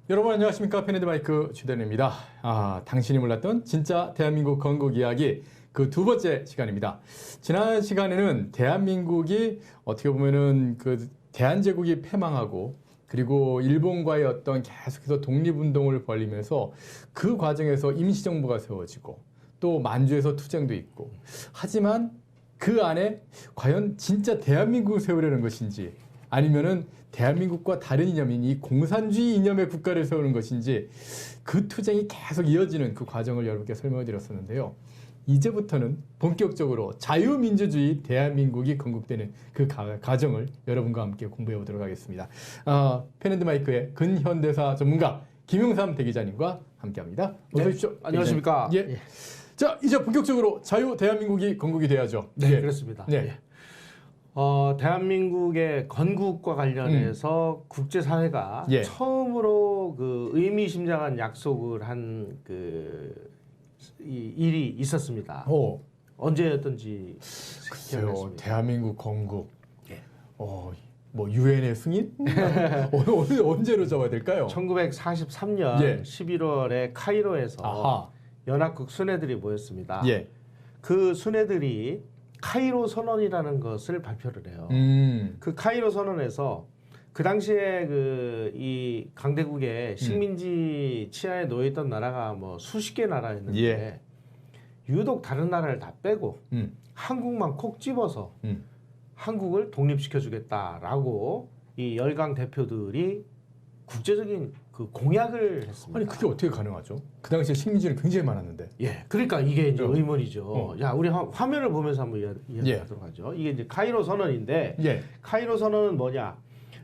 여러분 안녕하십니까. 펜앤드마이크 주대현입니다. 당신이 몰랐던 진짜 대한민국 건국 이야기 그 두 번째 시간입니다. 지난 시간에는 대한민국이 어떻게 보면은 그 대한제국이 패망하고 그리고 일본과의 어떤 계속해서 독립운동을 벌이면서 그 과정에서 임시정부가 세워지고 또 만주에서 투쟁도 있고 하지만 그 안에 과연 진짜 대한민국을 세우려는 것인지 아니면은 대한민국과 다른 이념인 이 공산주의 이념의 국가를 세우는 것인지 그 투쟁이 계속 이어지는 그 과정을 여러분께 설명을 드렸었는데요. 이제부터는 본격적으로 자유민주주의 대한민국이 건국되는 그 과정을 여러분과 함께 공부해 보도록 하겠습니다. 펜앤드마이크의 근현대사 전문가 김용삼 대기자님과 함께합니다. 어서 오십시오. 네, 안녕하십니까. 예. 예. 자, 이제 본격적으로 자유 대한민국이 건국이 돼야죠. 네, 예. 그렇습니다. 네. 예. 대한민국의 건국과 관련해서 국제사회가 예. 처음으로 그 의미심장한 약속을 한 그 일이 있었습니다. 언제였던지 글쎄요, 대한민국 건국. 예. 뭐 유엔의 승인? 언제로 잡아야 될까요? 1943년 예. 11월에 카이로에서 아하. 연합국 순회들이 모였습니다. 예. 그 순회들이 카이로 선언이라는 것을 발표를 해요. 그 카이로 선언에서 그 당시에 그 이 강대국의 식민지 치하에 놓여 있던 나라가 뭐 수십 개 나라였는데 예. 유독 다른 나라를 다 빼고 한국만 콕 집어서 한국을 독립시켜 주겠다라고 이 열강 대표들이 국제적인 그 공약을 했습니다. 아니 그게 어떻게 가능하죠? 그 당시에 식민지는 굉장히 많았는데. 예, 그러니까 이게 이제 그렇죠. 의문이죠. 야, 우리 화면을 보면서 한번 이야기하도록 하죠. 이게 이제 카이로 선언인데, 예. 카이로 선언은 뭐냐?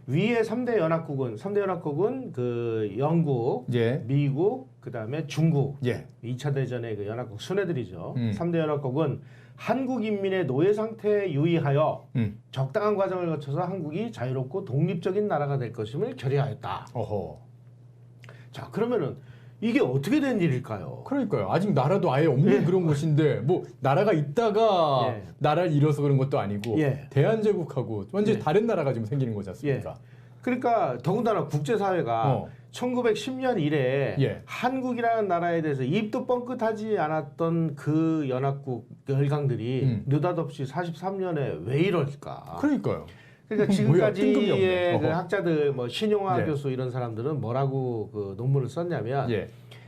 위에 3대 연합국은 그 영국, 예. 미국, 그 다음에 중국, 예. 2차 대전의 그 연합국 순회들이죠. 3대 음. 연합국은 한국 인민의 노예 상태에 유의하여 적당한 과정을 거쳐서 한국이 자유롭고 독립적인 나라가 될 것임을 결의하였다. 어허. 자, 그러면은 이게 어떻게 된 일일까요? 그러니까요. 아직 나라도 아예 없는 예. 그런 곳인데 뭐 나라가 있다가 예. 나라를 잃어서 그런 것도 아니고 예. 대한제국하고 완전히 예. 다른 나라가 지금 생기는 거지 않습니까? 그러니까 더군다나 국제사회가 1910년 이래 예. 한국이라는 나라에 대해서 입도 뻥끗하지 않았던 그 연합국 열강들이 느닷없이 43년에 왜 이럴까? 그러니까요. 그러니까 뭐야, 뜬금이 지금까지의 없네. 그 학자들 뭐 신용화 예. 교수 이런 사람들은 뭐라고 그 논문을 썼냐면 예.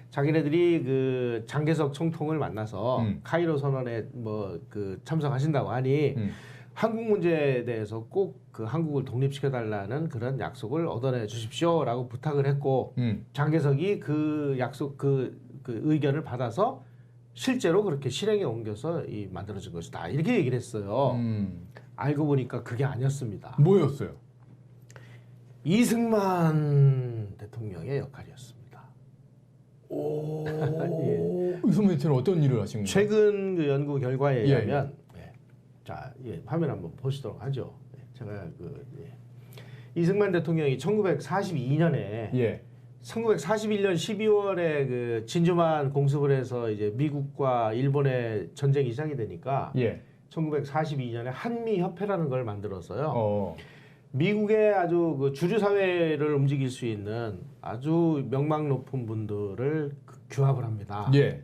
자기네들이 그 장개석 총통을 만나서 카이로 선언에 뭐 그 참석하신다고 하니 한국 문제에 대해서 꼭 그 한국을 독립시켜 달라는 그런 약속을 얻어내 주십시오라고 부탁을 했고 장개석이 그 약속 그 의견을 받아서 실제로 그렇게 실행에 옮겨서 이 만들어진 것이다 이렇게 얘기를 했어요. 알고 보니까 그게 아니었습니다. 뭐였어요? 이승만 대통령의 역할이었습니다. 오. 예. 이승만 대통령 어떤 일을 하신 거예요? 최근 그 연구 결과에 예, 의하면 자, 화면 한번 보시도록 하죠. 제가 이승만 대통령이 1942년에 예. 1941년 12월에 그 진주만 공습을 해서 이제 미국과 일본의 전쟁이 시작이 되니까 예. 1942년에 한미협회라는 걸 만들어서요. 미국의 아주 그 주류 사회를 움직일 수 있는 아주 명망 높은 분들을 규합을 합니다. 예.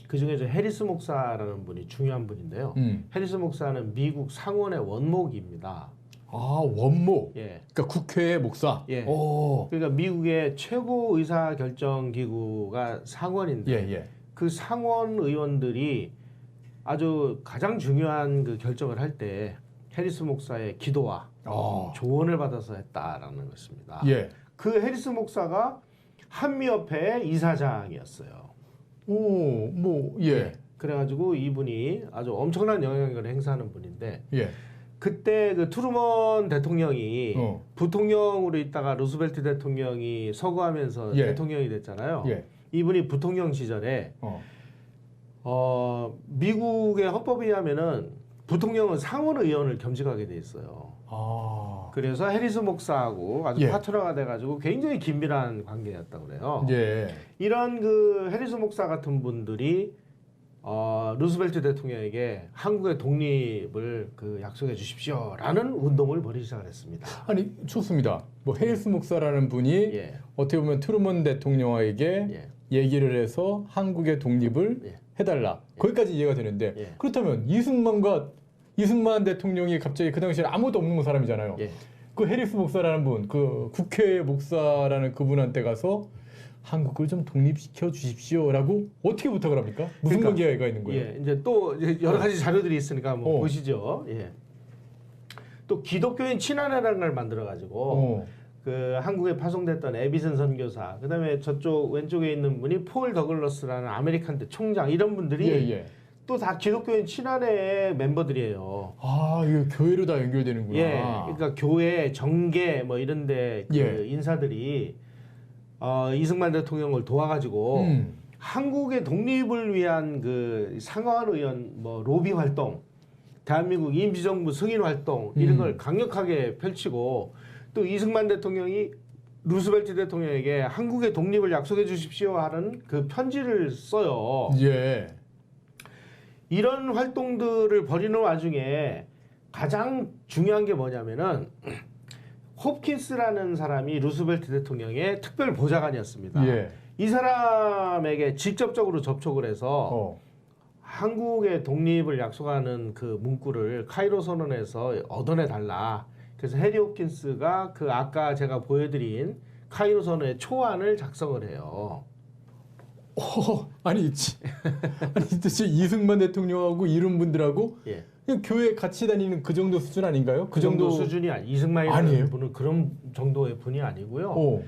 그 중에 저 해리스 목사라는 분이 중요한 분인데요. 해리스 목사는 미국 상원의 원목입니다. 원목. 예. 그러니까 국회의 목사. 예. 오. 그러니까 미국의 최고 의사 결정 기구가 상원인데 예. 그 상원 의원들이 아주 가장 중요한 그 결정을 할 때 해리스 목사의 기도와 조언을 받아서 했다라는 것입니다. 예. 그 해리스 목사가 한미협회의 이사장이었어요. 예. 그래가지고 이분이 아주 엄청난 영향력을 행사하는 분인데 예. 그때 그 트루먼 대통령이 부통령으로 있다가 루스벨트 대통령이 서거하면서 예. 대통령이 됐잖아요. 예. 이분이 부통령 시절에 미국의 헌법에 의하면은 부통령은 상원 의원을 겸직하게 돼 있어요. 그래서 해리스 목사하고 아주 예. 파트너가 돼가지고 굉장히 긴밀한 관계였다고 그래요. 예. 이런 그 해리스 목사 같은 분들이 루스벨트 대통령에게 한국의 독립을 그 약속해 주십시오라는 운동을 벌이기 시작을 했습니다. 아니 좋습니다. 뭐 해리스 목사라는 분이 예. 어떻게 보면 트루먼 대통령에게 예. 얘기를 해서 한국의 독립을 예. 해달라. 거기까지 이해가 되는데 예. 그렇다면 이승만 대통령이 갑자기 그 당시에 아무도 없는 사람이잖아요. 예. 그 해리스 목사라는 분, 그 국회 목사라는 그분한테 가서 한국을 좀 독립시켜 주십시오라고 어떻게 부탁을 합니까? 무슨 그러니까, 관계가 있는 거예요? 예, 이제 또 이제 여러 가지 자료들이 있으니까 한번 어. 보시죠. 예. 또 기독교인 친환회라는 걸 만들어 가지고 그 한국에 파송됐던 에비슨 선교사, 그다음에 저쪽 왼쪽에 있는 분이 폴 더글러스라는 아메리칸 대 총장 이런 분들이 예, 예. 또 다 기독교인 친환회 멤버들이에요. 아, 이거 교회로 다 연결되는구나. 예, 그러니까 교회, 정계 뭐 이런데 그 예. 인사들이 이승만 대통령을 도와가지고 한국의 독립을 위한 그 상하원 의원 뭐 로비 활동, 대한민국 임시정부 승인 활동 이런 걸 강력하게 펼치고 또 이승만 대통령이 루스벨트 대통령에게 한국의 독립을 약속해 주십시오 하는 그 편지를 써요. 예. 이런 활동들을 벌이는 와중에 가장 중요한 게 뭐냐면은 홉킨스라는 사람이 루스벨트 대통령의 특별 보좌관이었습니다. 예. 이 사람에게 직접적으로 접촉을 해서 한국의 독립을 약속하는 그 문구를 카이로 선언에서 얻어내 달라. 그래서 해리 홉킨스가 그 아까 제가 보여드린 카이로 선언의 초안을 작성을 해요. 아니 도대체 이승만 대통령하고 이런 분들하고 예. 그냥 교회 같이 다니는 그 정도 수준 아닌가요? 그 정도 수준이 이승만이라는 아니에요? 분은 그런 정도의 분이 아니고요. 오.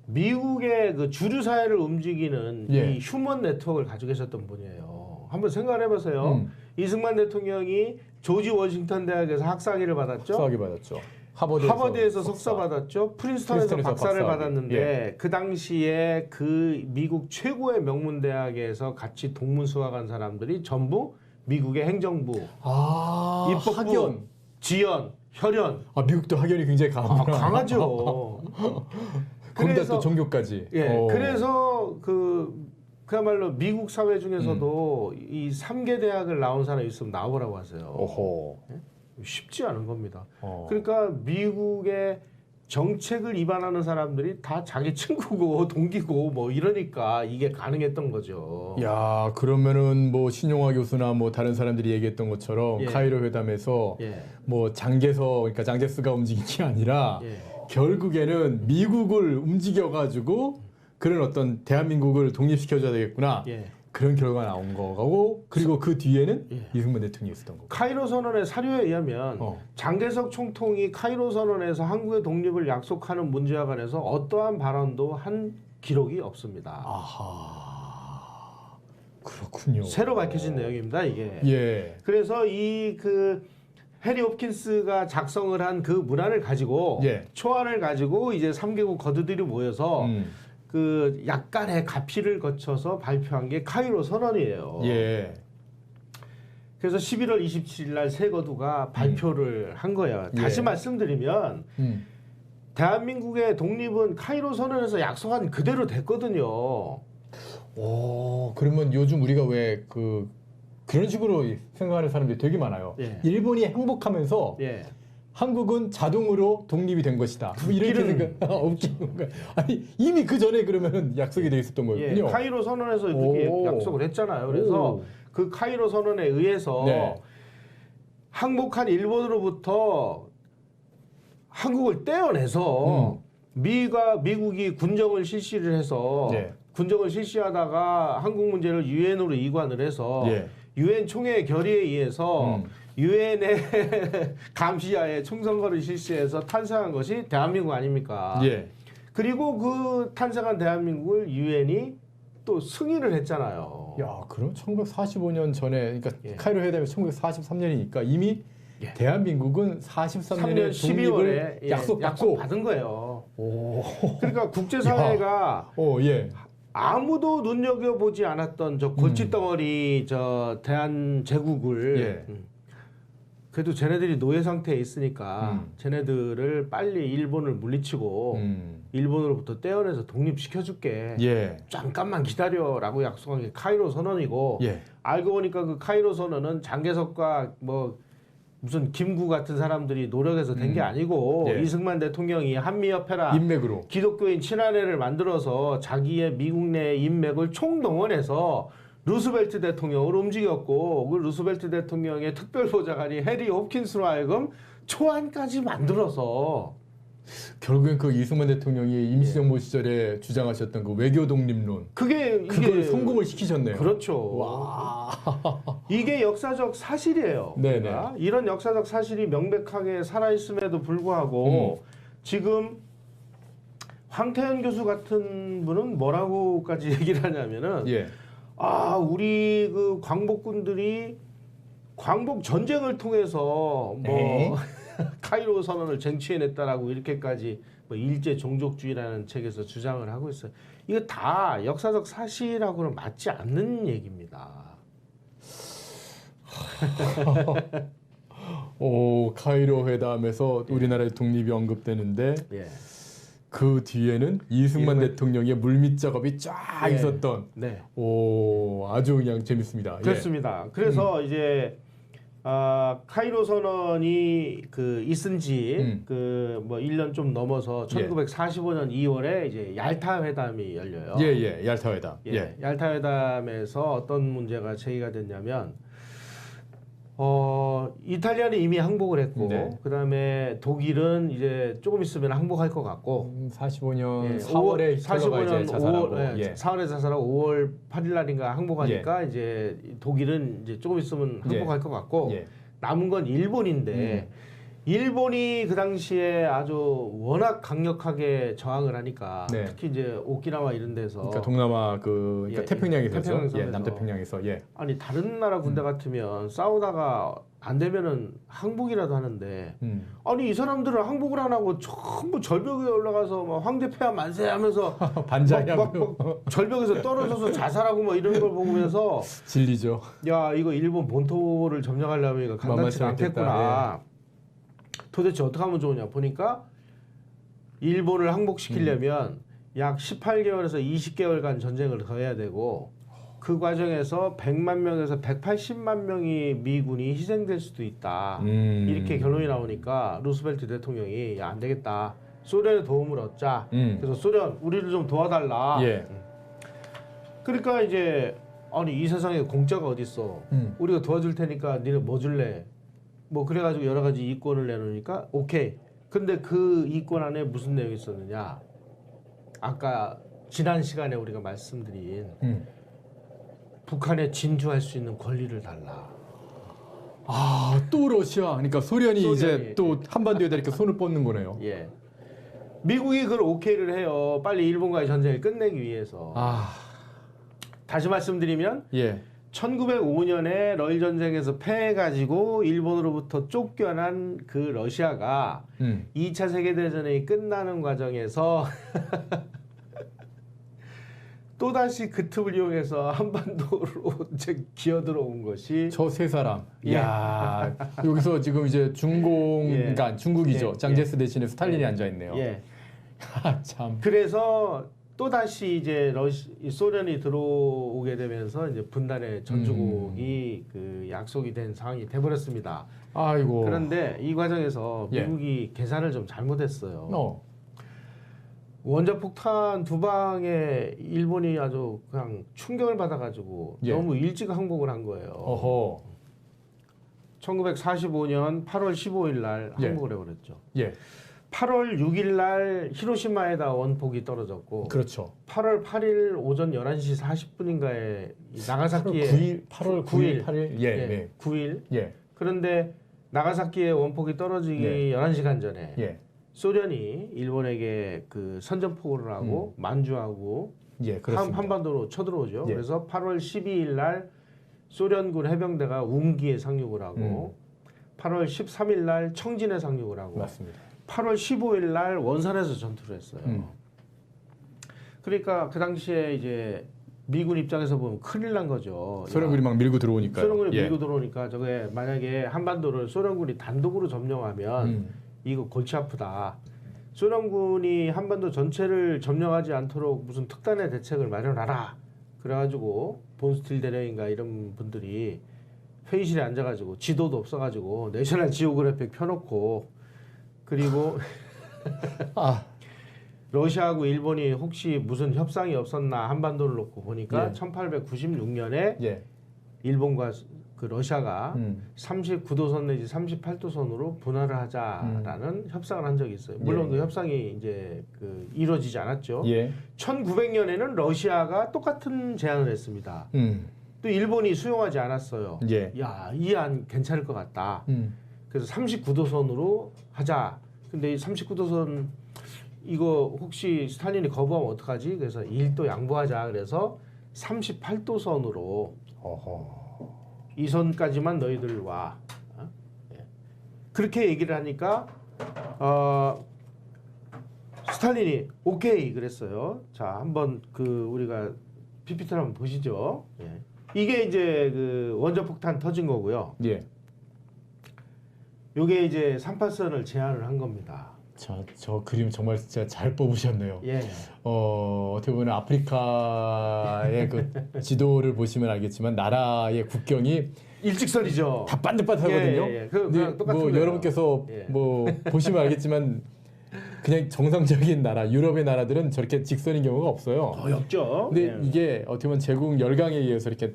미국의 그 주류 사회를 움직이는 예. 이 휴먼 네트워크를 가지고 계셨던 분이에요. 한번 생각해 보세요. 이승만 대통령이 조지 워싱턴 대학에서 학사학위를 받았죠. 학사학위 받았죠. 하버드에서 석사 받았죠. 프린스턴에서 박사를 박사학위. 받았는데 예. 그 당시에 그 미국 최고의 명문 대학에서 같이 동문 수학한 사람들이 전부 미국의 행정부, 입법부, 학연. 지연, 혈연. 미국도 학연이 굉장히 강하구나. 강하죠. 거기다 또 종교까지. 예, 그래서 그야말로 미국 사회 중에서도 이 3개 대학을 나온 사람이 있으면 나오라고 하세요. 오호. 쉽지 않은 겁니다. 그러니까 미국의 정책을 위반하는 사람들이 다 자기 친구고 동기고 뭐 이러니까 이게 가능했던 거죠. 야, 그러면은 뭐 신용화 교수나 뭐 다른 사람들이 얘기했던 것처럼 예. 카이로 회담에서 예. 뭐 그러니까 장제스가 움직인 게 아니라 예. 결국에는 미국을 움직여가지고 그런 어떤 대한민국을 독립시켜줘야 되겠구나. 예. 그런 결과가 나온 거고 그리고 그 뒤에는 예. 이승만 대통령이 있었던 거고. 카이로 선언의 사료에 의하면 장개석 총통이 카이로 선언에서 한국의 독립을 약속하는 문제와 관해서 어떠한 발언도 한 기록이 없습니다. 아하. 그렇군요. 새로 밝혀진 내용입니다, 이게. 예. 그래서 이 해리 홉킨스가 작성을 한 그 문안을 가지고 예. 초안을 가지고 이제 3개국 거두들이 모여서 그 약간의 가피를 거쳐서 발표한 게 카이로 선언이에요. 예. 그래서 11월 27일 날 새 거두가 발표를 한 거예요. 다시 예. 말씀드리면 대한민국의 독립은 카이로 선언에서 약속한 그대로 됐거든요. 그러면 요즘 우리가 왜 그런 식으로 생각하는 사람들이 되게 많아요. 예. 일본이 행복하면서 예. 한국은 자동으로 독립이 된 것이다. 뭐 이렇게 웃기는 거야. 아니 이미 그 전에 그러면 약속이 돼 있었던 거였군요. 예. 카이로 선언에서 그렇게 약속을 했잖아요. 그래서 그 카이로 선언에 의해서 네. 항복한 일본으로부터 한국을 떼어내서 미국이 군정을 실시를 해서 네. 군정을 실시하다가 한국 문제를 유엔으로 이관을 해서 예. 유엔 총회 결의에 의해서 유엔의 감시하에 총선거를 실시해서 탄생한 것이 대한민국 아닙니까? 예. 그리고 그 탄생한 대한민국을 유엔이 또 승인을 했잖아요. 야, 그럼 1945년 전에 그러니까 예. 카이로 회담이 1943년이니까 이미 대한민국은 43년에 3년 독립을 12월에 약속받고 받은 거예요. 오. 그러니까 국제사회가 예. 아무도 눈여겨보지 않았던 저 골칫덩어리 저 대한제국을 예. 그래도 쟤네들이 노예 상태에 있으니까 쟤네들을 빨리 일본을 물리치고 일본으로부터 떼어내서 독립시켜줄게. 예. 잠깐만 기다려라고 약속한 게 카이로 선언이고 예. 알고 보니까 그 카이로 선언은 장개석과 뭐 무슨 김구 같은 사람들이 노력해서 된 게 아니고 예. 이승만 대통령이 한미협회라 인맥으로. 기독교인 친화회를 만들어서 자기의 미국 내 인맥을 총동원해서 루스벨트 대통령을 움직였고 그 루스벨트 대통령의 특별보좌관이 해리 홉킨스로 하여금 초안까지 만들어서 결국엔 그 이승만 대통령이 임시정부 시절에 주장하셨던 그 외교 독립론 그걸 그걸 성공을 시키셨네요. 그렇죠. 와. 이게 역사적 사실이에요. 네네. 그러니까 이런 역사적 사실이 명백하게 살아있음에도 불구하고 지금 황태현 교수 같은 분은 뭐라고까지 얘기를 하냐면은 예. 우리 그 광복군들이 광복 전쟁을 통해서 뭐 카이로 선언을 쟁취해냈다라고 이렇게까지 뭐 일제 종족주의라는 책에서 주장을 하고 있어요. 이거 다 역사적 사실하고는 맞지 않는 얘기입니다. 오, 카이로 회담에서 우리나라의 독립이 언급되는데 예. 그 뒤에는 이승만 대통령의 물밑 작업이 쫙 예. 있었던. 네. 오, 아주 그냥 재밌습니다. 그렇습니다. 그래서 이제 카이로 선언이 그 있은지 그 뭐 1년 좀 넘어서 1945년 2월에 이제 얄타 회담이 열려요. 예, 얄타 회담. 예. 얄타 회담에서 어떤 문제가 제기가 됐냐면 이탈리아는 이미 항복을 했고 네. 그다음에 독일은 이제 조금 있으면 항복할 것 같고 45년 예, 4월에 45년 자살하고 5월, 예. 4월에 자살하고 5월 8일 날인가 항복하니까 이제 독일은 이제 조금 있으면 항복할 것 같고 예. 남은 건 일본인데 일본이 그 당시에 아주 워낙 강력하게 저항을 하니까 네. 특히 이제 오키나와 이런 데서 그러니까 동남아 그러니까 예, 태평양에서 태평양섬에서. 예, 남태평양에서 예. 아니 다른 나라 군대 같으면 싸우다가 안 되면은 항복이라도 하는데 아니 이 사람들은 항복을 안 하고 전부 절벽에 올라가서 막 황제폐하 만세하면서 반장하고 막 절벽에서 떨어져서 자살하고 뭐 이런 걸 보면서 진리죠. 야 이거 일본 본토를 점령하려면 이거 간단치 않겠구나. 도대체 어떻게 하면 좋으냐 보니까 일본을 항복시키려면 약 18개월에서 20개월간 전쟁을 더 해야 되고 그 과정에서 100만 명에서 180만 명이 미군이 희생될 수도 있다. 이렇게 결론이 나오니까 루스벨트 대통령이 야, 안 되겠다. 소련의 도움을 얻자. 그래서 소련 우리를 좀 도와달라. 예. 그러니까 이제 아니 이 세상에 공짜가 어딨어. 우리가 도와줄 테니까 니네 뭐 줄래? 뭐 그래가지고 여러 가지 이권을 내놓으니까 오케이. 근데 그 이권 안에 무슨 내용이 있었느냐? 아까 지난 시간에 우리가 말씀드린 북한에 진주할 수 있는 권리를 달라. 또 러시아. 그러니까 소련이 이제 또 한반도에다 이렇게 손을 뻗는 거네요. 예. 미국이 그걸 오케이를 해요. 빨리 일본과의 전쟁을 끝내기 위해서. 다시 말씀드리면 예. 1905년에 러일 전쟁에서 패해가지고 일본으로부터 쫓겨난 그 러시아가 2차 세계대전이 끝나는 과정에서 또다시 그 틈을 이용해서 한반도로 이제 기어들어온 것이 저 세 사람. 예. 야 여기서 지금 이제 그러니까 중국이죠. 예. 장제스 대신에 스탈린이 앉아 있네요. 예. 참. 그래서 또다시 이제 소련이 들어오게 되면서 이제 분단의 전주곡이 그 약속이 된 상황이 돼버렸습니다. 아이고. 그런데 이 과정에서 미국이 계산을 좀 잘못했어요. 원자폭탄 두 방에 일본이 아주 그냥 충격을 받아가지고 너무 일찍 항복을 한 거예요. 어허. 1945년 8월 15일 날 항복을 해버렸죠. 예. 8월 6일 날 히로시마에다 원폭이 떨어졌고 그렇죠. 8월 8일 오전 11시 40분인가에 나가사키에 8월 9일 8일 예. 9일. 예. 그런데 나가사키에 원폭이 떨어지기 11시간 전에 소련이 일본에게 그 선전포고를 하고 만주하고 한반도로 쳐들어오죠. 그래서 8월 12일 날 소련군 해병대가 웅기에 상륙을 하고 8월 13일 날 청진에 상륙을 하고 맞습니다. 8월 15일 날 원산에서 전투를 했어요. 그러니까 그 당시에 이제 미군 입장에서 보면 큰일 난 거죠. 소련군이 막 밀고 들어오니까요. 소련군이 밀고 들어오니까 저게 만약에 한반도를 소련군이 단독으로 점령하면 이거 골치 아프다. 소련군이 한반도 전체를 점령하지 않도록 무슨 특단의 대책을 마련하라. 그래가지고 본스틸 대령인가 이런 분들이 회의실에 앉아가지고 지도도 없어가지고 내셔널 지오그래픽 펴놓고 그리고 아, 러시아하고 일본이 혹시 무슨 협상이 없었나 한반도를 놓고 보니까 예. 1896년에 예. 일본과 그 러시아가 39도선 내지 38도선으로 분할을 하자라는 협상을 한 적이 있어요. 물론 예. 그 협상이 이제 그 이루어지지 않았죠. 예. 1900년에는 러시아가 똑같은 제안을 했습니다. 또 일본이 수용하지 않았어요. 예. 야, 이 안 괜찮을 것 같다. 그래서 39도선으로 하자. 근데 이 39도선 이거 혹시 스탈린이 거부하면 어떡하지? 그래서 1도 양보하자. 그래서 38도선으로 어허. 이 선까지만 너희들 와. 예. 그렇게 얘기를 하니까 스탈린이 오케이 그랬어요. 자, 한번 그 우리가 PPT를 한번 보시죠. 예. 이게 이제 그 원자폭탄 터진 거고요. 예. 요게 이제 38선을 제안을 한 겁니다. 저 그림 정말 진짜 잘 뽑으셨네요. 예. 어떻게 보면 아프리카의 그 지도를 보시면 알겠지만 나라의 국경이 일직선이죠. 다 반듯반듯하거든요. 예. 근데 똑같은 뭐 거예요. 여러분께서 예. 뭐 보시면 알겠지만 그냥 정상적인 나라, 유럽의 나라들은 저렇게 직선인 경우가 없어요. 거의 없죠. 근데 예. 이게 어떻게 보면 제국 열강에 의해서 이렇게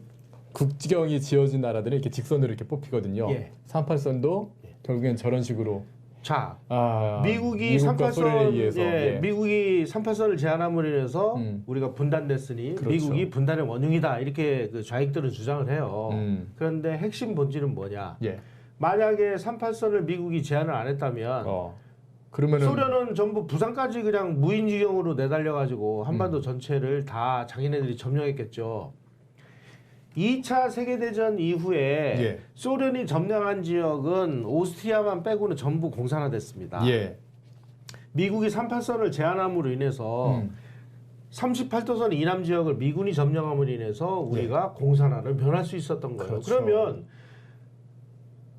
국지경이 지어진 나라들은 이렇게 직선으로 이렇게 뽑히거든요. 예. 38선도 결국엔 저런 식으로 자, 아, 미국이 미국과 소련에 38선, 의해서 예, 미국이 38선을 제안함으로 인해서 우리가 분단됐으니 그렇죠. 미국이 분단의 원흉이다 이렇게 그 좌익들은 주장을 해요. 그런데 핵심 본질은 뭐냐? 예. 만약에 38선을 미국이 제안을 안 했다면 그러면은 소련은 전부 부산까지 그냥 무인지경으로 내달려가지고 한반도 전체를 다 자기네들이 점령했겠죠. 2차 세계대전 이후에 예. 소련이 점령한 지역은 오스트리아만 빼고는 전부 공산화됐습니다. 예. 미국이 38선을 제안함으로 인해서 38도선 이남 지역을 미군이 점령함으로 인해서 우리가 공산화를 면할 수 있었던 거예요. 그렇죠. 그러면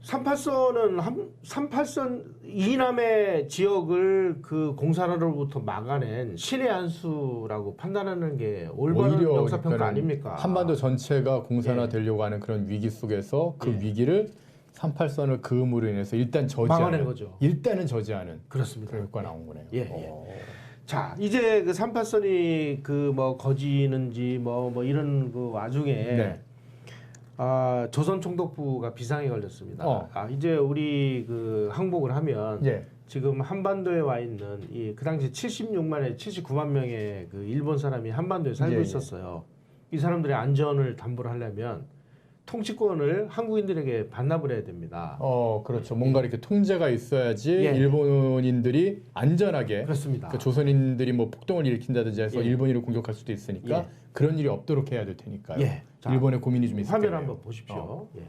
38선은 38선 이남의 지역을 그 공산화로부터 막아낸 신의 한 수라고 판단하는 게 올바른 오히려 역사평가 그러니까는 아닙니까? 한반도 전체가 공산화되려고 하는 그런 위기 속에서 그 위기를 38선을 그음으로 인해서 일단 저지하는 막아낸 거죠. 일단은 저지하는 그렇습니다. 그런 효과가 나온 거네요. 예, 예. 자, 이제 그 38선이 그 뭐 거지는지 뭐 이런 그 와중에 네. 조선총독부가 비상에 걸렸습니다. 어. 이제 우리 그 항복을 하면 예. 지금 한반도에 와 있는 그 당시 76만에 79만 명의 그 일본 사람이 한반도에 살고 예, 예. 있었어요. 이 사람들의 안전을 담보를 하려면 통치권을 한국인들에게 반납을 해야 됩니다. 그렇죠. 뭔가 이렇게 통제가 있어야지 예. 일본인들이 안전하게 그렇습니다. 그 조선인들이 뭐 폭동을 일으킨다든지 해서 예. 일본인을 공격할 수도 있으니까 예. 그런 일이 없도록 해야 될 테니까요. 예. 자, 일본의 고민이 좀 있을 화면 텐데요. 한번 보십시오. 예.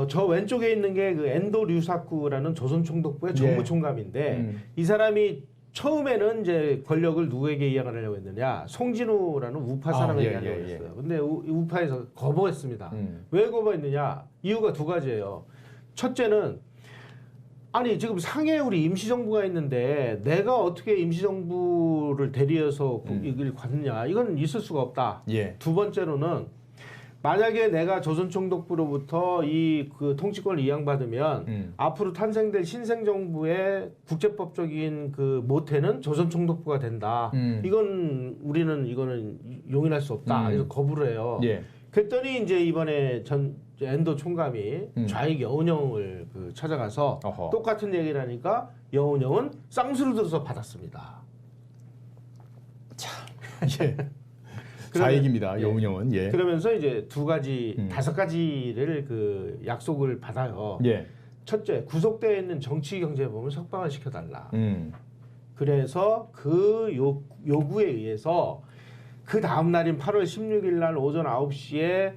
저 왼쪽에 있는 게 그 엔도 류사쿠라는 조선총독부의 예. 정무총감인데 이 사람이 처음에는 이제 권력을 누구에게 이양하려고 했느냐? 송진우라는 우파 사람에게 예, 하려고 예, 예. 했어요. 근데 우파에서 거부했습니다. 왜 거부했느냐? 이유가 두 가지예요. 첫째는 아니 지금 상해에 우리 임시정부가 있는데 내가 어떻게 임시정부를 대리해서 이걸 갖느냐? 이건 있을 수가 없다. 예. 두 번째로는 만약에 내가 조선총독부로부터 이 그 통치권을 이양받으면 앞으로 탄생될 신생정부의 국제법적인 그 모태는 조선총독부가 된다. 이거는 용인할 수 없다. 그래서 거부를 해요. 예. 그랬더니 이제 이번에 엔도 총감이 좌익 여운형을 그 찾아가서 어허. 똑같은 얘기를 하니까 여운형은 쌍수를 들어서 받았습니다. 예. 좌익입니다. 여운형은. 예. 그러면서 이제 두 가지, 다섯 가지를 그 약속을 받아요. 예. 첫째, 구속되어 있는 정치 경제범을 석방을 시켜달라. 음. 그래서 그 요구에 의해서 그 다음 날인 8월 16일 날 오전 9시에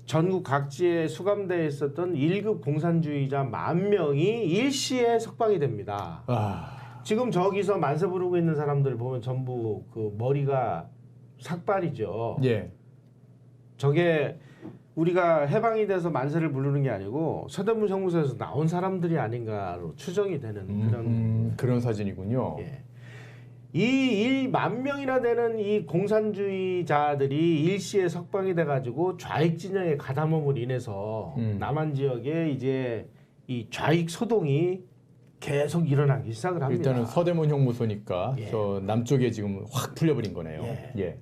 전국 각지에 수감되어 있었던 1급 공산주의자 10,000명이 일시에 석방이 됩니다. 지금 저기서 만세 부르고 있는 사람들 보면 전부 그 머리가 삭발이죠. 예. 저게 우리가 해방이 돼서 만세를 부르는 게 아니고 서대문 형무소에서 나온 사람들이 아닌가로 추정이 되는 그런 그런 사진이군요. 예. 이 1만 명이나 되는 이 공산주의자들이 일시에 석방이 돼가지고 좌익 진영에 가담함으로 인해서 남한 지역에 이제 이 좌익 소동이 계속 일어나기 시작을 합니다. 일단은 서대문 형무소니까 예. 저 남쪽에 지금 확 풀려버린 거네요. 예. 예.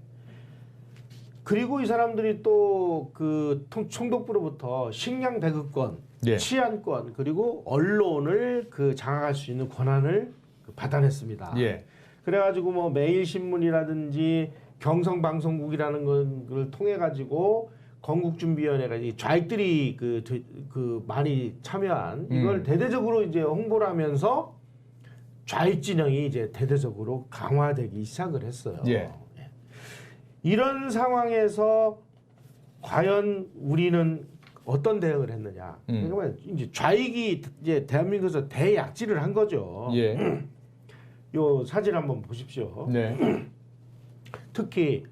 그리고 이 사람들이 또 그 총독부로부터 식량 배급권, 예. 치안권 그리고 언론을 그 장악할 수 있는 권한을 받아냈습니다. 예. 그래가지고 뭐 매일신문이라든지 경성방송국이라는 걸 통해 가지고 건국준비위원회가 이 좌익들이 그 많이 참여한 이걸 대대적으로 이제 홍보를 하면서 좌익 진영이 이제 대대적으로 강화되기 시작을 했어요. 예. 이런 상황에서 과연 우리는 어떤 대응을 했느냐? 그러니까 이제 좌익이 이제 대한민국에서 대약질을 한 거죠. 예. 요 사진 한번 보십시오. 네. 특히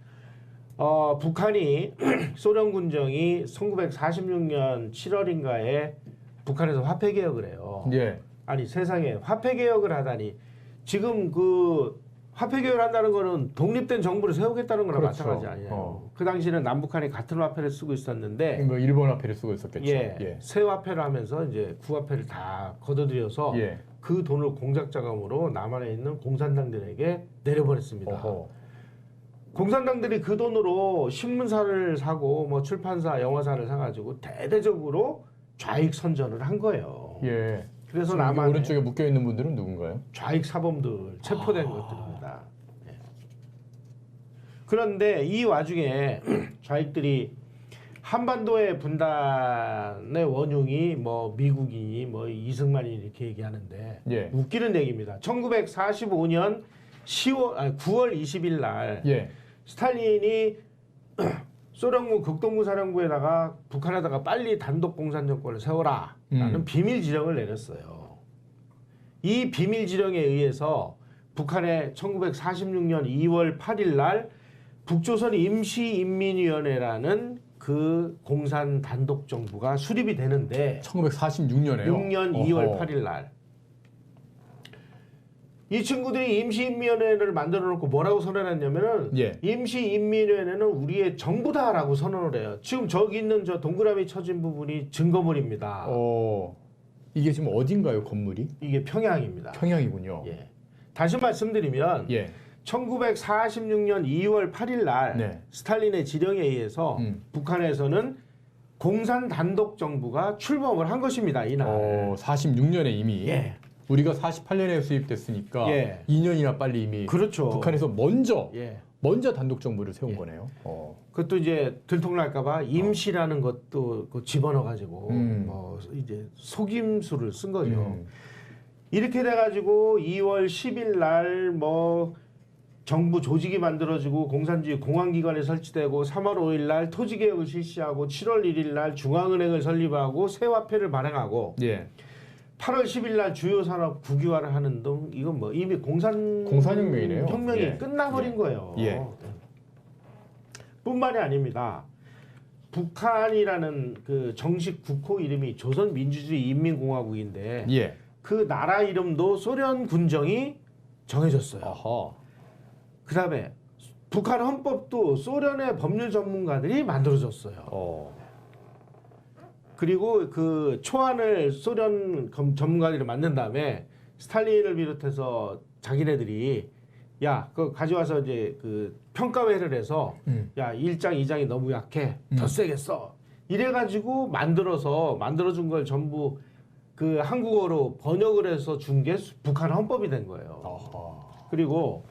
북한이 소련 군정이 1946년 7월인가에 북한에서 화폐 개혁을 해요. 예. 아니 세상에 화폐 개혁을 하다니 지금 그 화폐 개혁을 한다는 거는 독립된 정부를 세우겠다는 거랑 그렇죠. 마찬가지 아니에요. 그 당시에는 남북한이 같은 화폐를 쓰고 있었는데 뭐 일본 화폐를 쓰고 있었겠죠. 예, 새 화폐를 하면서 이제 구화폐를 다 걷어들여서 예. 그 돈을 공작 자금으로 남한에 있는 공산당들에게 내려보냈습니다. 어허. 공산당들이 그 돈으로 신문사를 사고 뭐 출판사, 영화사를 사가지고 대대적으로 좌익 선전을 한 거예요. 예. 그래서 지금 남한에 오른쪽에 묶여 있는 분들은 누군가요? 좌익 사범들 체포된 것들입니다. 예. 그런데 이 와중에 좌익들이 한반도의 분단의 원흉이 뭐 미국이니 뭐 이승만이 이렇게 얘기하는데 예. 웃기는 얘기입니다. 1945년 9월 20일 날 예. 스탈린이 소련군 극동부 사령부에다가 북한에다가 빨리 단독 공산 정권을 세워라라는 비밀 지령을 내렸어요. 이 비밀 지령에 의해서 북한의 1946년 2월 8일 날 북조선 임시인민위원회라는 그 공산 단독 정부가 수립이 되는데 1946년에요. 6년 2월 8일 날 이 친구들이 임시인민위원회를 만들어 놓고 뭐라고 선언했냐면은 예. 임시인민위원회는 우리의 정부다라고 선언을 해요. 지금 저기 있는 저 동그라미 쳐진 부분이 증거물입니다. 이게 지금 어딘가요, 건물이? 이게 평양입니다. 평양이군요. 예. 다시 말씀드리면 예. 1946년 2월 8일 날 네. 스탈린의 지령에 의해서 북한에서는 공산 단독 정부가 출범을 한 것입니다. 이날. 46년에 이미. 예. 우리가 48년에 수입됐으니까 예. 2년이나 빨리 이미 그렇죠. 북한에서 먼저 예. 단독 정부를 세운 예. 거네요. 그것도 이제 들통날까봐 임시라는 것도 집어넣어가지고 뭐 이제 속임수를 쓴 거죠. 이렇게 돼가지고 2월 10일 날 뭐 정부 조직이 만들어지고 공산주의 공안기관이 설치되고 3월 5일 날 토지개혁을 실시하고 7월 1일 날 중앙은행을 설립하고 새 화폐를 발행하고 예. 8월 10일 날 주요 산업 국유화를 하는 등 이건 뭐 이미 공산혁명이네요. 혁명이 예. 끝나버린 예. 거예요. 예. 뿐만이 아닙니다. 북한이라는 그 정식 국호 이름이 조선민주주의 인민공화국인데 예. 그 나라 이름도 소련 군정이 정해졌어요. 아하. 그다음에 북한 헌법도 소련의 법률 전문가들이 만들어졌어요. 그리고 그 초안을 소련 전문가들이 만든 다음에 스탈린을 비롯해서 자기네들이 야, 그거 가져와서 이제 그 평가회를 해서 야, 1장, 2장이 너무 약해. 더 세게 써. 이래가지고 만들어준 걸 전부 그 한국어로 번역을 해서 준 게 북한 헌법이 된 거예요. 아하. 그리고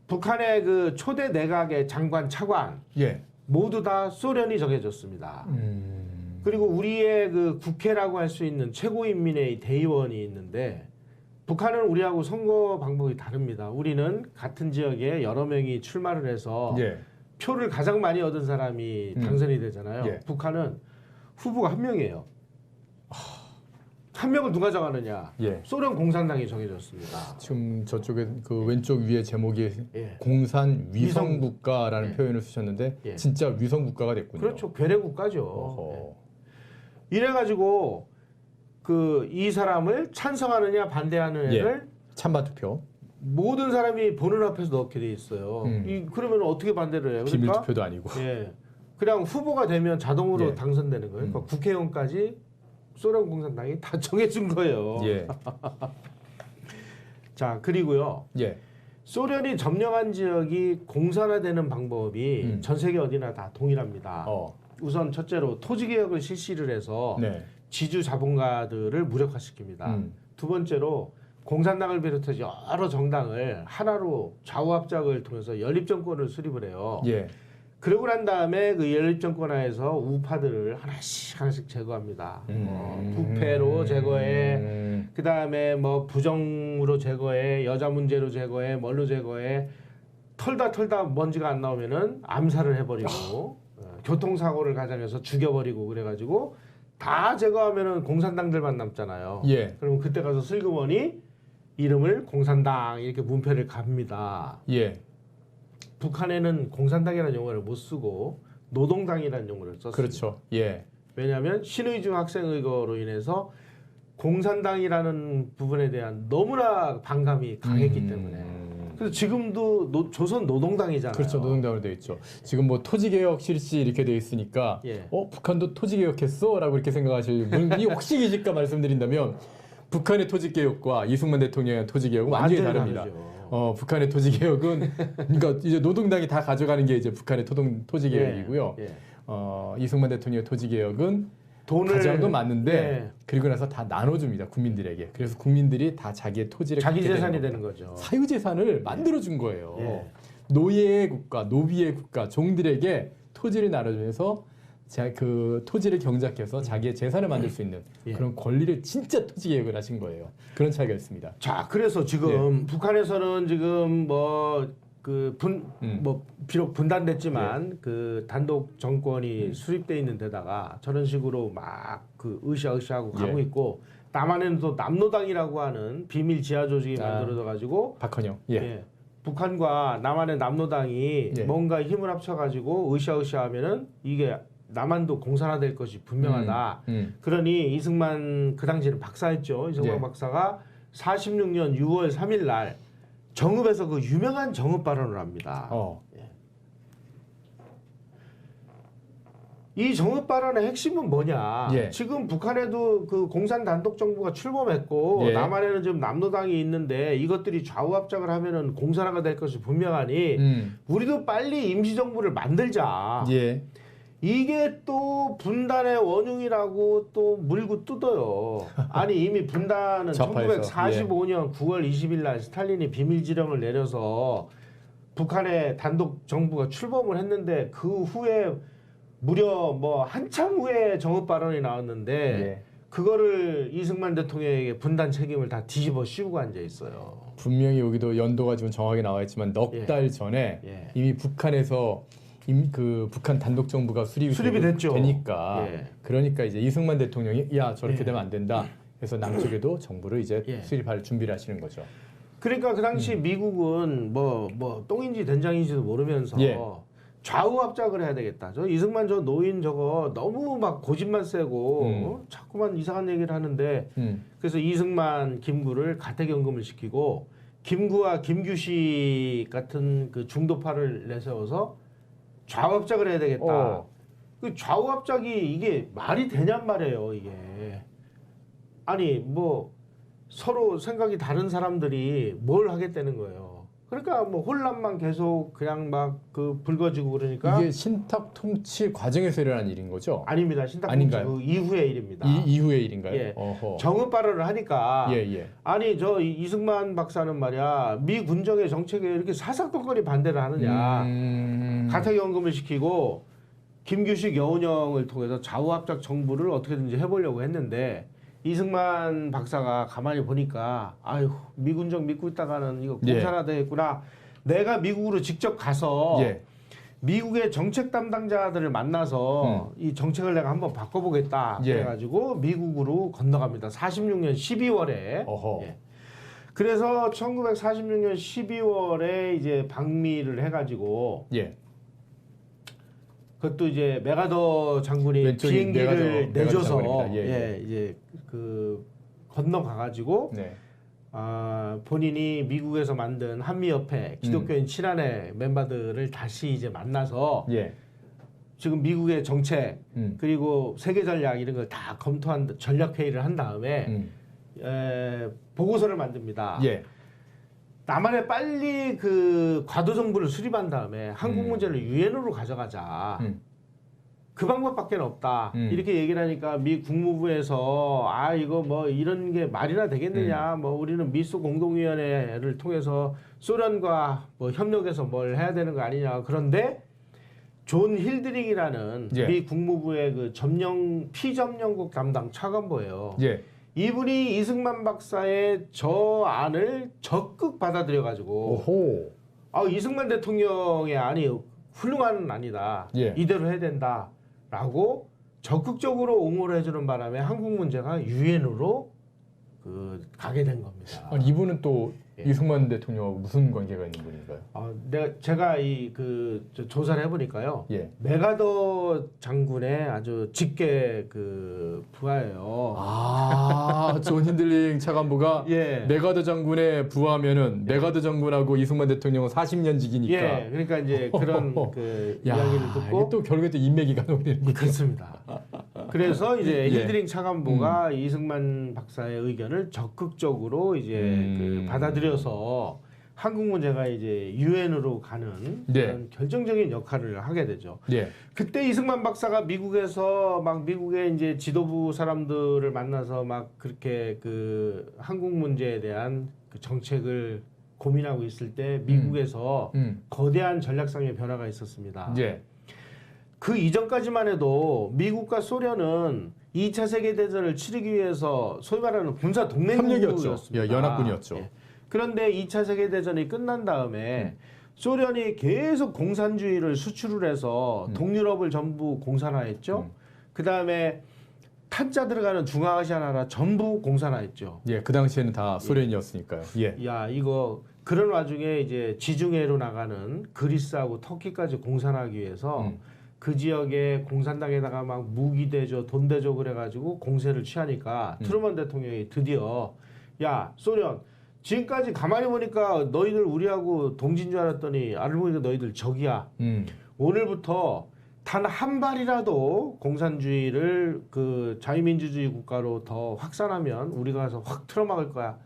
북한의 그 초대 내각의 장관, 차관 예. 모두 다 소련이 정해졌습니다. 그리고 우리의 그 국회라고 할 수 있는 최고인민회의 대의원이 있는데 북한은 우리하고 선거 방법이 다릅니다. 우리는 같은 지역에 여러 명이 출마를 해서 예. 표를 가장 많이 얻은 사람이 당선이 되잖아요. 예. 북한은 후보가 한 명이에요. 한 명을 누가 정하느냐? 예. 소련 공산당이 정해졌습니다. 지금 저쪽에 그 왼쪽 위에 제목이 예. 공산 위성국가라는 예. 표현을 쓰셨는데 예. 진짜 위성국가가 됐군요. 그렇죠. 괴뢰 국가죠. 예. 이래가지고 그 이 사람을 찬성하느냐 반대하느냐를 찬반 투표. 모든 사람이 보는 앞에서 넣게 돼 있어요. 그러면 어떻게 반대를 해요? 비밀 그러니까 투표도 아니고. 예, 그냥 후보가 되면 자동으로 예. 당선되는 거예요. 그러니까 국회의원까지 소련 공산당이 다 정해준 거예요. 예. 자, 그리고요. 예. 소련이 점령한 지역이 공산화되는 방법이 전 세계 어디나 다 동일합니다. 우선 첫째로 토지 개혁을 실시를 해서 네. 지주 자본가들을 무력화시킵니다. 두 번째로 공산당을 비롯해서 여러 정당을 하나로 좌우합작을 통해서 연립정권을 수립을 해요. 예. 그러고 난 다음에 그 연립정권 하에서 우파들을 하나씩 제거합니다. 부패로 제거해, 그 다음에 뭐 부정으로 제거해, 여자 문제로 제거해, 뭘로 제거해, 털다 먼지가 안 나오면은 암살을 해버리고, 교통사고를 가장해서 죽여버리고 그래가지고 다 제거하면은 공산당들만 남잖아요. 예. 그러면 그때 가서 슬그머니 이름을 공산당 이렇게 문패를 갑니다. 예. 북한에는 공산당이라는 용어를 못 쓰고 노동당이라는 용어를 썼습니다. 그렇죠. 예. 왜냐하면 신의중 학생의거로 인해서 공산당이라는 부분에 대한 너무나 반감이 강했기 때문에. 그래서 지금도 조선 노동당이잖아요. 그렇죠. 노동당으로 되어 있죠. 지금 뭐 토지개혁 실시 이렇게 되어 있으니까 예. 북한도 토지개혁했어? 라고 이렇게 생각하실 분이 혹시 계실까 말씀드린다면 북한의 토지개혁과 이승만 대통령의 토지개혁은 완전히 다릅니다. 다르죠. 북한의 토지개혁은 그러니까 이제 노동당이 다 가져가는 게 이제 북한의 토지개혁이고요. 예. 이승만 대통령의 토지개혁은 돈을 가져간 건 맞는데 예. 그리고 나서 다 나눠줍니다. 국민들에게. 그래서 국민들이 다 자기의 토지를 자기 갖게 재산이 되는 되는 거죠. 사유재산을 만들어준 거예요. 예. 노예의 국가, 노비의 국가, 종들에게 토지를 나눠주면서 그 토지를 경작해서 자기의 재산을 만들 수 있는 예. 그런 권리를 진짜 토지개혁을 하신 거예요. 그런 차이가 있습니다. 자, 그래서 지금 북한에서는 지금 뭐 비록 분단됐지만 그 단독 정권이 수립돼 있는 데다가 저런 식으로 막 그 으쌰으쌰하고 가고 있고 남한에는 또 남노당이라고 하는 비밀 지하 조직이 만들어져 가지고 박헌영. 북한과 남한의 남노당이 뭔가 힘을 합쳐 가지고 으쌰으쌰하면은 이게 남한도 공산화될 것이 분명하다. 그러니 이승만 그 당시에는 박사였죠. 이승만 박사가 46년 6월 3일 날 정읍에서 그 유명한 정읍 발언을 합니다. 이 정읍 발언의 핵심은 뭐냐? 지금 북한에도 그 공산 단독 정부가 출범했고 남한에는 지금 남노당이 있는데 이것들이 좌우합작을 하면은 공산화가 될 것이 분명하니 우리도 빨리 임시정부를 만들자. 이게 또 분단의 원흉이라고 또 물고 뜯어요. 아니 이미 분단은 1945년 9월 20일 날 스탈린이 비밀지령을 내려서 북한의 단독 정부가 출범을 했는데 그 후에 무려 뭐 한참 후에 정읍 발언이 나왔는데 그거를 이승만 대통령에게 분단 책임을 다 뒤집어 씌우고 앉아 있어요. 분명히 여기도 연도가 지금 정확히 나와 있지만 넉 달 전에 이미 북한에서 그 북한 단독 정부가 수립이 됐죠. 되니까 그러니까 이제 이승만 대통령이 야 저렇게 되면 안 된다. 그래서 남쪽에도 정부를 이제 수립할 준비를 하시는 거죠. 그러니까 그 당시 미국은 뭐 똥인지 된장인지도 모르면서 좌우합작을 해야 되겠다. 저 이승만 저 노인 저거 너무 막 고집만 세고 자꾸만 이상한 얘기를 하는데 그래서 이승만, 김구를 가택연금을 시키고 김구와 김규식 같은 그 중도파를 내세워서 좌우합작을 해야 되겠다. 그 좌우합작이 이게 말이 되냔 말이에요, 이게. 아니, 뭐 서로 생각이 다른 사람들이 뭘 하겠다는 거예요. 그러니까 뭐 혼란만 계속 그냥 막 그 불거지고 그러니까 이게 신탁 통치 과정에서 일어난 일인 거죠? 아닙니다. 신탁 통치 그 이후의 일입니다. 이후의 일인가요? 정읍 발언을 하니까 아니 저 이승만 박사는 말이야 미 군정의 정책에 이렇게 사사건건이 반대를 하느냐. 가택연금을 시키고 김규식 여운형을 통해서 좌우합작 정부를 어떻게든지 해보려고 했는데 이승만 박사가 가만히 보니까 아유 미군정 믿고 있다가는 이거 공산화 되겠구나. 내가 미국으로 직접 가서 미국의 정책 담당자들을 만나서 이 정책을 내가 한번 바꿔보겠다. 그래가지고 미국으로 건너갑니다. 46년 12월에. 그래서 1946년 12월에 이제 방미를 해가지고 그것도 이제 메가더 장군이 비행기를 내줘서 이제 그 건너가가지고 본인이 미국에서 만든 한미협회 기독교인 친환회 멤버들을 다시 이제 만나서 예. 지금 미국의 정책 그리고 세계 전략 이런 걸 다 검토한 전략 회의를 한 다음에 보고서를 만듭니다. 예. 남한에 빨리 그 과도 정부를 수립한 다음에 한국 문제를 유엔으로 가져가자. 그 방법밖에 없다. 이렇게 얘기를 하니까 미 국무부에서 이거 뭐 이런 게 말이나 되겠느냐. 뭐 우리는 미소 공동위원회를 통해서 소련과 뭐 협력해서 뭘 해야 되는 거 아니냐. 그런데 존 힐드링이라는 예. 미 국무부의 그 피점령국 담당 차관보예요. 예. 이분이 이승만 박사의 저 안을 적극 받아들여가지고 이승만 대통령의 안이 훌륭한 안이다. 예. 이대로 해야 된다라고 적극적으로 옹호를 해주는 바람에 한국 문제가 유엔으로 가게 된 겁니다. 아니, 이분은 또 예. 이승만 대통령하고 무슨 관계가 있는 분인가요? 제가 조사를 해보니까요. 예. 메가더 장군의 아주 직계 부하예요. 존 힌들링 차관보가 예. 메가더 장군의 부하면은 메가더 장군하고 이승만 대통령은 40년 지기니까. 예, 그러니까 이제 그런 이야기를 듣고 이게 또 결국에 또 인맥이 가동되는군요. 그렇습니다. 그래서 이제 예. 힐드링 차관보가 이승만 박사의 의견을 적극적으로 이제 받아들여서 한국 문제가 이제 유엔으로 가는 그런 결정적인 역할을 하게 되죠. 예. 그때 이승만 박사가 미국에서 막 미국의 이제 지도부 사람들을 만나서 막 그렇게 한국 문제에 대한 그 정책을 고민하고 있을 때 미국에서 거대한 전략상의 변화가 있었습니다. 예. 그 이전까지만 해도 미국과 소련은 2차 세계대전을 치르기 위해서 소위 말하는 군사 동맹국이었습니다. 연합군이었죠. 예. 그런데 2차 세계대전이 끝난 다음에 소련이 계속 공산주의를 수출을 해서 동유럽을 전부 공산화했죠. 그 다음에 탄자 들어가는 중앙아시아 나라 전부 공산화했죠. 예, 그 당시에는 다 소련이었으니까요. 예. 이거 그런 와중에 이제 지중해로 나가는 그리스하고 터키까지 공산화하기 위해서 그 지역에 공산당에다가 막 무기 대줘, 돈 대줘 그래가지고 공세를 취하니까 트루먼 대통령이 드디어 소련 지금까지 가만히 보니까 너희들 우리하고 동지인 줄 알았더니 알고 보니까 너희들 적이야. 오늘부터 단 한 발이라도 공산주의를 자유민주주의 국가로 더 확산하면 우리가 가서 확 틀어막을 거야.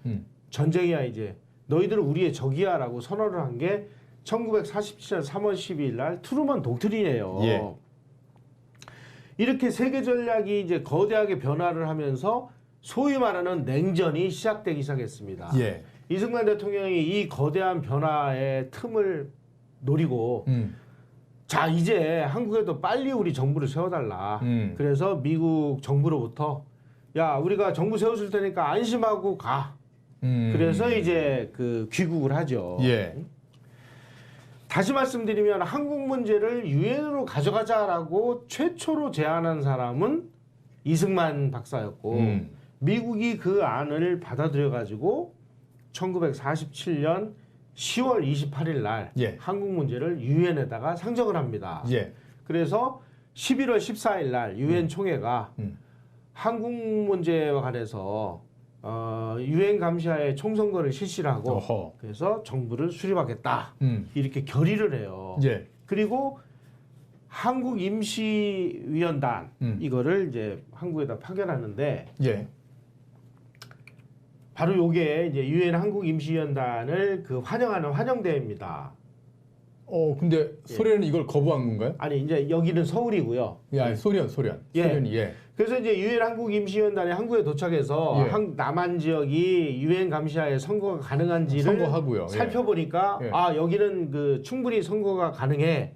전쟁이야 이제. 너희들은 우리의 적이야라고 선언을 한 게 1947년 3월 12일 날 트루먼 독트린이에요. 예. 이렇게 세계 전략이 이제 거대하게 변화를 하면서 소위 말하는 냉전이 시작되기 시작했습니다. 예. 이승만 대통령이 이 거대한 변화의 틈을 노리고 자 이제 한국에도 빨리 우리 정부를 세워달라. 그래서 미국 정부로부터 우리가 정부 세워줄 테니까 안심하고 가. 그래서 이제 귀국을 하죠. 예. 다시 말씀드리면 한국 문제를 유엔으로 가져가자라고 최초로 제안한 사람은 이승만 박사였고 미국이 그 안을 받아들여가지고 1947년 10월 28일 날 한국 문제를 유엔에다가 상정을 합니다. 예. 그래서 11월 14일 날 유엔 총회가 한국 문제와 관해서 유엔 감시하에 총선거를 실시를 하고 그래서 정부를 수립하겠다 이렇게 결의를 해요. 예. 그리고 한국 임시위원단 이거를 이제 한국에다 파견하는데 바로 요게 이제 유엔 한국 임시위원단을 환영하는 환영대회입니다. 근데 소련은 이걸 거부한 건가요? 아니 이제 여기는 서울이고요. 소련이 그래서 이제 유엔 한국 임시위원단이 한국에 도착해서 남한 지역이 유엔 감시하에 선거가 가능한지를 선거하고요. 살펴보니까 여기는 충분히 선거가 가능해.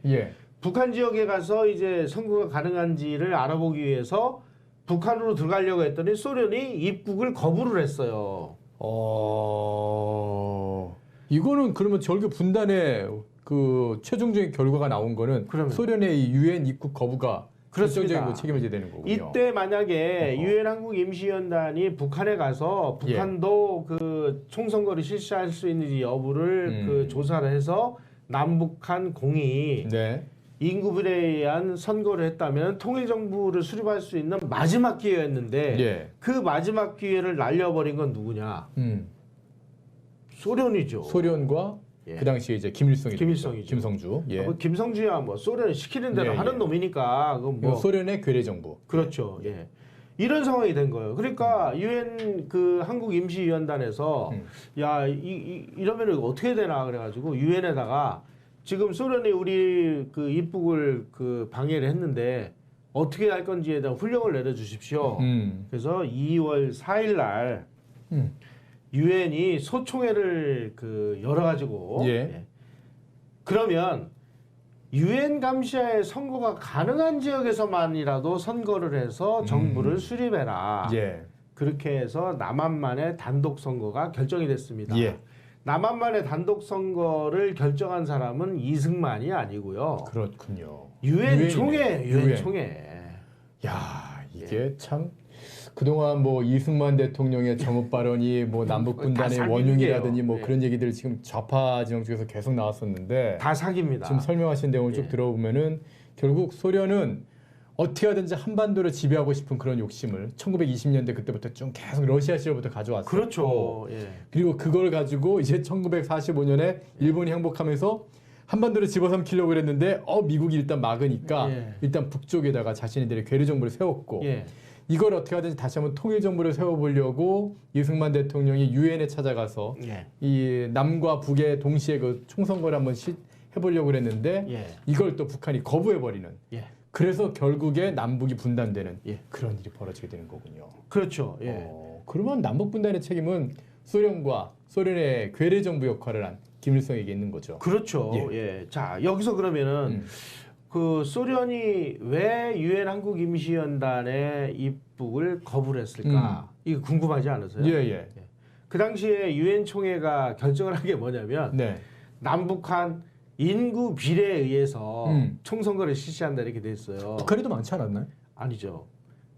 북한 지역에 가서 이제 선거가 가능한지를 알아보기 위해서 북한으로 들어가려고 했더니 소련이 입국을 거부를 했어요. 이거는 그러면 절교 분단의 최종적인 결과가 나온 거는 소련의 이 유엔 입국 거부가 결정적인 책임을 져야 되는 거군요. 이때 만약에 유엔 한국 임시위원단이 북한에 가서 북한도 총선거를 실시할 수 있는지 여부를 조사를 해서 남북한 공이 인구분에 의한 선거를 했다면 통일정부를 수립할 수 있는 마지막 기회였는데 그 마지막 기회를 날려버린 건 누구냐? 소련이죠. 소련과 예. 그 당시에 이제 김일성이 김일성이죠. 김성주. 예. 뭐 김성주야 뭐 소련 시키는 대로 예, 하는 예. 놈이니까 그건 뭐 소련의 괴뢰 정부. 그렇죠. 예. 이런 상황이 된 거예요. 그러니까 유엔 그 한국 임시위원단에서 야 이러면은 어떻게 해야 되나 그래가지고 유엔에다가 지금 소련이 우리 그 입국을 그 방해를 했는데 어떻게 할 건지에 대한 훈령을 내려주십시오. 그래서 2월 4일 날 유엔이 소총회를 그 열어가지고 예. 그러면 유엔 감시하에 선거가 가능한 지역에서만이라도 선거를 해서 정부를 수립해라. 예. 그렇게 해서 남한만의 단독 선거가 결정이 됐습니다. 예. 남한만의 단독 선거를 결정한 사람은 이승만이 아니고요. 그렇군요. 유엔 총회, 유엔 유엔. 총회. 야, 이게 참 그동안 뭐 이승만 대통령의 정읍 발언이 뭐 남북 분단의 다 원흉이라더니 뭐 네. 그런 얘기들 지금 좌파 진영 쪽에서 계속 나왔었는데 다 사기입니다. 지금 설명하신 내용을 쭉 들어보면은 결국 소련은 어떻게 하든지 한반도를 지배하고 싶은 그런 욕심을 1920년대 그때부터 좀 계속 러시아 시절부터 가져왔어요. 그렇죠. 예. 그리고 그걸 가지고 이제 1945년에 일본이 항복하면서 한반도를 집어삼키려고 그랬는데 미국이 일단 막으니까 예. 일단 북쪽에다가 자신들의 괴뢰 정부를 세웠고 예. 이걸 어떻게 하든지 다시 한번 통일 정부를 세워보려고 이승만 대통령이 유엔에 찾아가서 예. 이 남과 북의 동시에 그 총선거를 한번 해보려고 그랬는데 예. 이걸 또 북한이 거부해버리는 예. 그래서 결국에 남북이 분단되는 예. 그런 일이 벌어지게 되는 거군요. 그렇죠. 예. 그러면 남북 분단의 책임은 소련과 소련의 괴뢰 정부 역할을 한 김일성에게 있는 거죠. 그렇죠. 예. 예. 자, 여기서 그러면은 그 소련이 왜 유엔 한국 임시연단의 입국을 거부를 했을까? 이거 궁금하지 않으세요? 예, 예. 그 당시에 유엔 총회가 결정을 한 게 뭐냐면 네. 남북한 인구 비례에 의해서 음. 총선거를 실시한다 이렇게 돼 있어요. 북한이 더 많지 않았나요? 아니죠.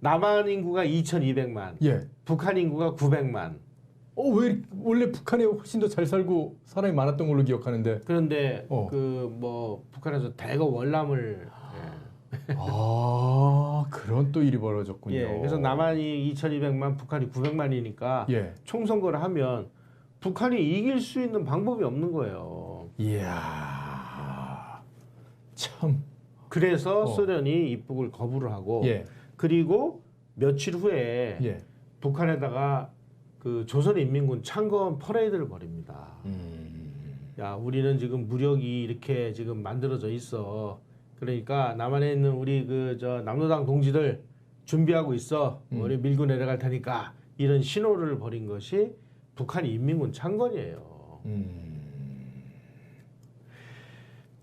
남한 인구가 2,200만, 예. 북한 인구가 900만. 왜 원래 북한이 훨씬 더 잘 살고 사람이 많았던 걸로 기억하는데. 그런데 어. 그 뭐 북한에서 대거 월남을 그런 또 일이 벌어졌군요. 예, 그래서 남한이 2,200만, 북한이 900만이니까 예. 총선거를 하면 북한이 이길 수 있는 방법이 없는 거예요. 이야. 참. 그래서 소련이 입국을 거부를 하고 예. 그리고 며칠 후에 예. 북한에다가 그 조선인민군 창건 퍼레이드를 벌입니다. 야, 우리는 지금 무력이 이렇게 지금 만들어져 있어. 그러니까 남한에 있는 우리 그 저 남로당 동지들 준비하고 있어. 우리 밀고 내려갈 테니까 이런 신호를 벌인 것이 북한 인민군 창건이에요.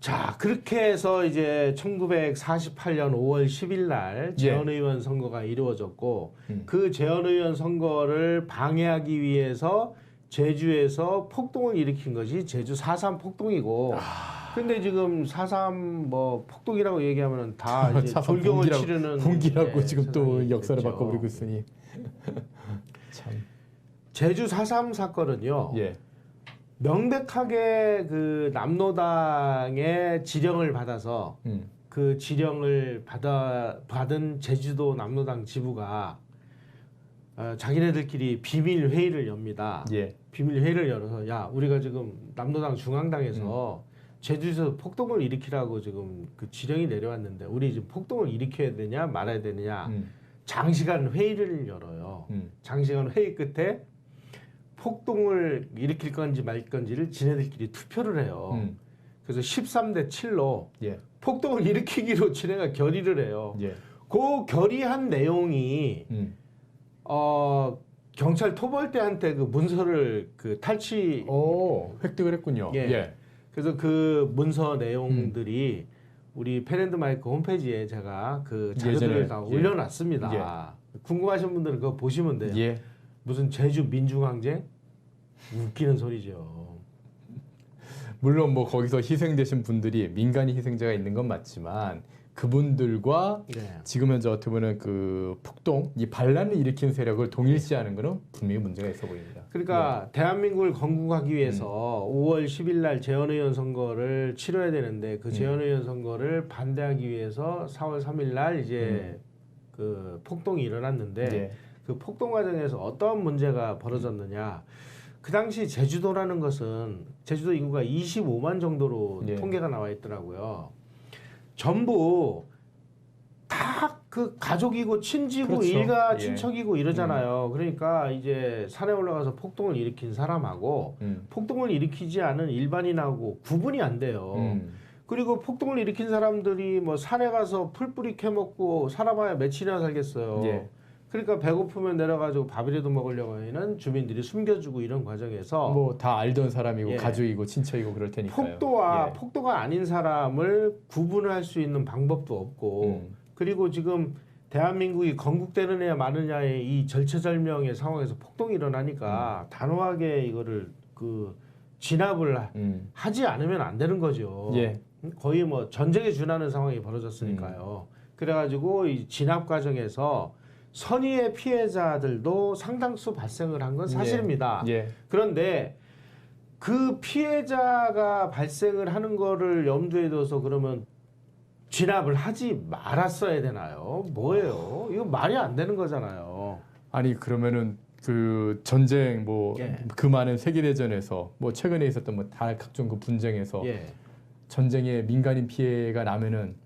자, 그렇게 해서 이제 1948년 5월 10일 날 재헌의원 선거가 이루어졌고 그 재헌의원 선거를 방해하기 위해서 제주에서 폭동을 일으킨 것이 제주 4.3 폭동이고 근데 지금 4.3 뭐 폭동이라고 얘기하면 다 이제 졸경을 치르는 분기라고 지금 또 역사를 됐죠. 바꿔버리고 있으니 참. 제주 4.3 사건은요. 예. 명백하게 그 남로당의 지령을 받아서 그 지령을 받은 제주도 남로당 지부가 자기네들끼리 비밀 회의를 엽니다. 예. 비밀 회의를 열어서 야 우리가 지금 남로당 중앙당에서 제주에서 폭동을 일으키라고 지금 그 지령이 내려왔는데 우리 지금 폭동을 일으켜야 되냐 말아야 되느냐 장시간 회의를 열어요. 장시간 회의 끝에 폭동을 일으킬 건지 말 건지를 지네들끼리 투표를 해요. 그래서 13대 7로 예. 폭동을 일으키기로 지네가 결의를 해요. 예. 그 결의한 내용이 경찰 토벌대한테 그 문서를 그 탈취 획득을 했군요. 예. 예. 그래서 그 문서 내용들이 우리 펜앤드마이크 홈페이지에 제가 그 자료들을 예전에, 다 올려놨습니다. 예. 궁금하신 분들은 그거 보시면 돼요. 예. 무슨 제주 민중항쟁? 웃기는 소리죠. 물론 뭐 거기서 희생되신 분들이 민간인 희생자가 있는 건 맞지만 그분들과 지금 현재 어떻게 보면 그 폭동, 이 반란을 일으킨 세력을 동일시하는 것은 분명히 문제가 있어 보입니다. 그러니까 대한민국을 건국하기 위해서 5월 10일 날 재헌의원 선거를 치러야 되는데 그 재헌의원 선거를 반대하기 위해서 4월 3일 날 이제 그 폭동이 일어났는데 그 폭동 과정에서 어떤 문제가 벌어졌느냐? 그 당시 제주도라는 것은 제주도 인구가 25만 정도로 예. 통계가 나와 있더라고요. 전부 다 그 가족이고 친지고 그렇죠. 일가 예. 친척이고 이러잖아요. 그러니까 이제 산에 올라가서 폭동을 일으킨 사람하고 폭동을 일으키지 않은 일반인하고 구분이 안 돼요. 그리고 폭동을 일으킨 사람들이 뭐 산에 가서 풀뿌리 캐먹고 살아봐야 며칠이나 살겠어요. 예. 그러니까 배고프면 내려가지고 밥이라도 먹으려고 하는 주민들이 숨겨주고 이런 과정에서 뭐 다 알던 사람이고 예. 가족이고 친척이고 그럴 테니까요. 폭도와 예. 폭도가 아닌 사람을 구분할 수 있는 방법도 없고 그리고 지금 대한민국이 건국되는 애 마느냐의 이 절체절명의 상황에서 폭동이 일어나니까 단호하게 이거를 그 진압을 하지 않으면 안 되는 거죠. 예. 거의 뭐 전쟁에 준하는 상황이 벌어졌으니까요. 그래가지고 이 진압 과정에서 선의의 피해자들도 상당수 발생을 한 건 사실입니다. 예. 그런데 그 피해자가 발생을 하는 거를 염두에 둬서 그러면 진압을 하지 말았어야 되나요? 뭐예요? 이거 말이 안 되는 거잖아요. 아니 그러면은 그 전쟁 뭐 그 예. 많은 세계 대전에서 뭐 최근에 있었던 뭐 다 각종 그 분쟁에서 예. 전쟁에 민간인 피해가 나면은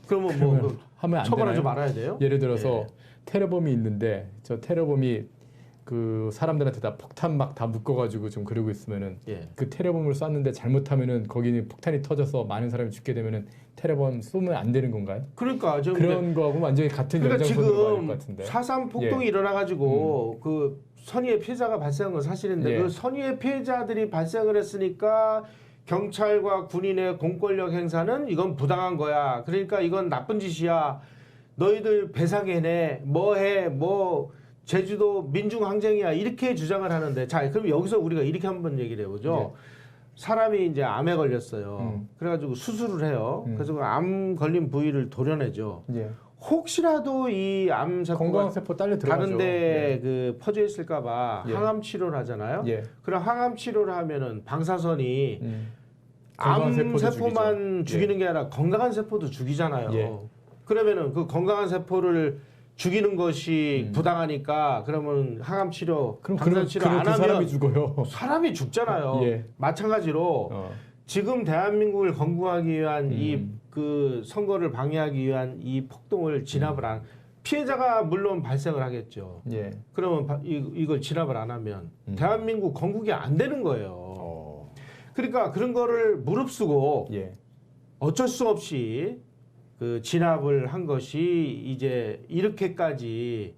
그러면 뭐 그 하면 안 처벌하지 되나요? 말아야 돼요? 예를 들어서 예. 테러범이 있는데 저 테러범이 그 사람들한테 다 폭탄 막 다 묶어가지고 좀 그러고 있으면은 예. 그 테러범을 쐈는데 잘못하면은 거기는 폭탄이 터져서 많은 사람이 죽게 되면은 테러범 쏘면 안 되는 건가요? 그러니까 저 그런 거하고 완전히 같은 그러니까 연장선으로 가야 될 지금 것 같은데. 4.3 폭동이 일어나가지고 그 선의의 피해자가 발생한 건 사실인데 예. 그 선의의 피해자들이 발생을 했으니까 경찰과 군인의 공권력 행사는 이건 부당한 거야. 그러니까 이건 나쁜 짓이야. 너희들 배상해내. 뭐해. 뭐 제주도 민중항쟁이야. 이렇게 주장을 하는데 자 그럼 여기서 우리가 이렇게 한번 얘기를 해보죠. 사람이 이제 암에 걸렸어요. 그래가지고 수술을 해요. 그래서 그 암 걸린 부위를 도려내죠. 예. 혹시라도 이 암 세포가 건강한 세포 딸려 들어가죠. 다른데 그 퍼져 있을까봐 예. 항암 치료를 하잖아요. 예. 그럼 항암 치료를 하면은 방사선이 건강한 암 세포도 세포만 죽이죠. 죽이는 게 아니라 건강한 세포도 죽이잖아요. 예. 그러면은 그 건강한 세포를 죽이는 것이 부당하니까 그러면 항암 치료, 그럼 방사선 치료 안 그 하면 사람이 죽어요. 사람이 죽잖아요. 예. 마찬가지로 지금 대한민국을 건국하기 위한 이 그 선거를 방해하기 위한 이 폭동을 진압을 안 피해자가 물론 발생을 하겠죠. 예. 그러면 이걸 진압을 안 하면 대한민국 건국이 안 되는 거예요. 그러니까 그런 거를 무릅쓰고 예. 어쩔 수 없이 그 진압을 한 것이 이제 이렇게까지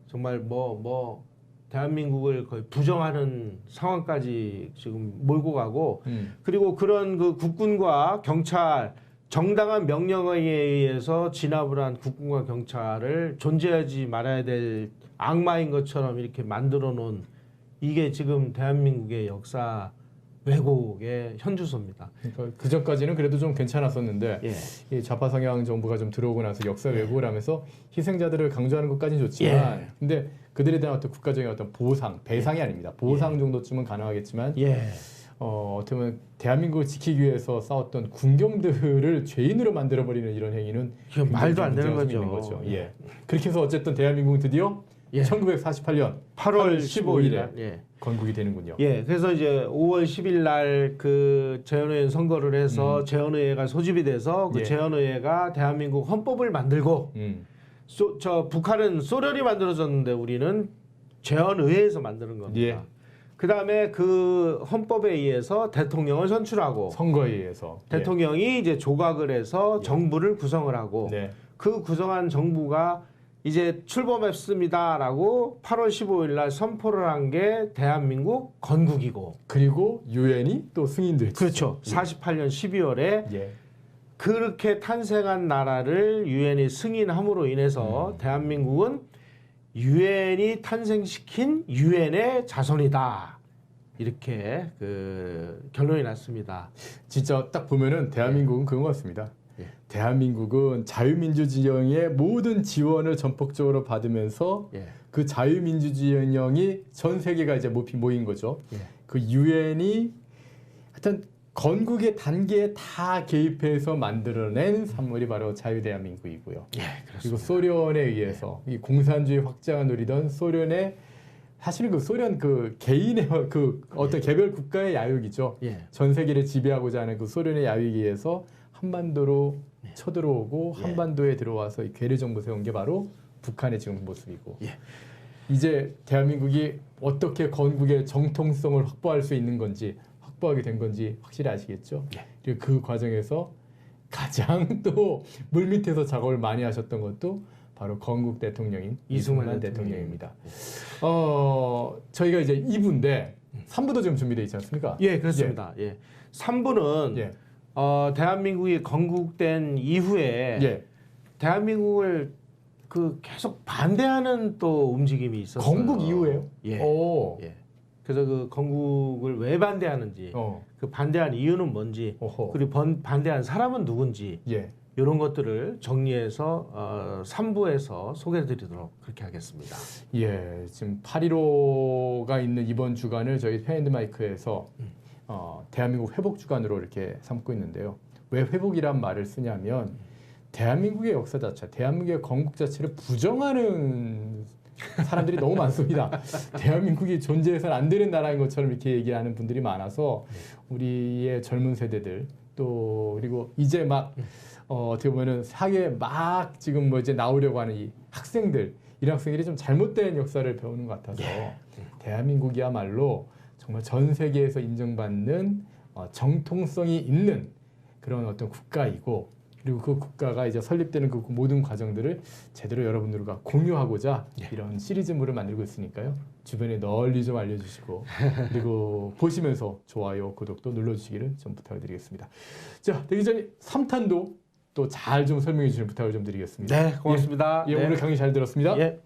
정말 뭐 대한민국을 거의 부정하는 상황까지 지금 몰고 가고 그리고 그런 그 국군과 경찰 정당한 명령에 의해서 진압을 한 국군과 경찰을 존재하지 말아야 될 악마인 것처럼 이렇게 만들어 놓은 이게 지금 대한민국의 역사 왜곡의 현주소입니다. 그러니까 그 전까지는 그래도 좀 괜찮았었는데 예. 이 좌파 성향 정부가 좀 들어오고 나서 역사 왜곡을 하면서 희생자들을 강조하는 것까지는 좋지만 예. 근데 그들에 대한 어떤 국가적인 어떤 보상, 배상이 아닙니다. 보상 정도쯤은 가능하겠지만 예. 어떻게 보면 대한민국을 지키기 위해서 싸웠던 군경들을 죄인으로 만들어버리는 이런 행위는 말도 안 되는 문제가 좀 있는 거죠. 예. 그렇게 해서 어쨌든 대한민국은 드디어 예. 1948년 8월 15일에 15일에 예. 건국이 되는군요. 예, 그래서 이제 5월 10일 날 그 재헌의회 선거를 해서 재헌의회가 소집이 돼서 그 예. 재헌의회가 대한민국 헌법을 만들고 저 북한은 소련이 만들어졌는데 우리는 재헌의회에서 만드는 겁니다. 예. 그 다음에 그 헌법에 의해서 대통령을 선출하고 선거에 의해서 대통령이 이제 조각을 해서 예. 정부를 구성을 하고 네. 그 구성한 정부가 이제 출범했습니다라고 8월 15일 날 선포를 한 게 대한민국 건국이고 그리고 유엔이 또 승인됐죠. 그렇죠. 48년 12월에 예. 그렇게 탄생한 나라를 유엔이 승인함으로 인해서 대한민국은 유엔이 탄생시킨 유엔의 자손이다. 이렇게 그 결론이 났습니다. 진짜 딱 보면은 대한민국은 그런 것 같습니다. 대한민국은 자유민주진영의 모든 지원을 전폭적으로 받으면서 그 자유민주진영이 전 세계가 이제 모인 거죠. 그 유엔이 하여튼 건국의 단계에 다 개입해서 만들어낸 산물이 바로 자유대한민국이고요. 그리고 소련에 의해서 이 공산주의 확장을 노리던 소련의 사실은 그 소련 그 개인의 그 어떤 개별 국가의 야욕이죠. 예. 전 세계를 지배하고자 하는 그 소련의 야욕에 의해서 한반도로 예. 쳐들어오고 예. 한반도에 들어와서 이 괴뢰 정부 세운 게 바로 북한의 지금 모습이고 예. 이제 대한민국이 어떻게 건국의 정통성을 확보할 수 있는 건지 확보하게 된 건지 확실히 아시겠죠? 예. 그리고 그 과정에서 가장 또 물밑에서 작업을 많이 하셨던 것도 바로 건국 대통령인 이승만 대통령입니다. 저희가 이제 2부인데 3부도 지금 준비되어 있지 않습니까? 예, 그렇습니다. 예. 3부는 예. 대한민국이 건국된 이후에 예. 대한민국을 그 계속 반대하는 또 움직임이 있었어요. 건국 이후에요? 예. 오. 예. 그래서 그 건국을 왜 반대하는지, 그 반대한 이유는 뭔지, 어허. 그리고 반대한 사람은 누군지 예. 이런 것들을 정리해서 3부에서 소개해드리도록 그렇게 하겠습니다. 예, 지금 8.15가 있는 이번 주간을 저희 팬앤드마이크에서 대한민국 회복 주간으로 이렇게 삼고 있는데요. 왜 회복이란 말을 쓰냐면 대한민국의 역사 자체, 대한민국의 건국 자체를 부정하는 사람들이 너무 많습니다. 대한민국이 존재해서는 안 되는 나라인 것처럼 이렇게 얘기하는 분들이 많아서 우리의 젊은 세대들 또 그리고 이제 막 어떻게 보면은 사회에 막 지금 뭐 이제 나오려고 하는 이 학생들 이런 학생들이 좀 잘못된 역사를 배우는 것 같아서 대한민국이야말로 정말 전 세계에서 인정받는 정통성이 있는 그런 어떤 국가이고 그리고 그 국가가 이제 설립되는 그 모든 과정들을 제대로 여러분들과 공유하고자 이런 시리즈물을 만들고 있으니까요. 주변에 널리 좀 알려주시고 그리고 보시면서 좋아요, 구독도 눌러주시기를 좀 부탁드리겠습니다. 자, 되기 전에 3탄도 또 잘 좀 설명해 주시는 부탁을 좀 드리겠습니다. 네, 고맙습니다. 예, 네. 오늘 강의 잘 들었습니다. 예.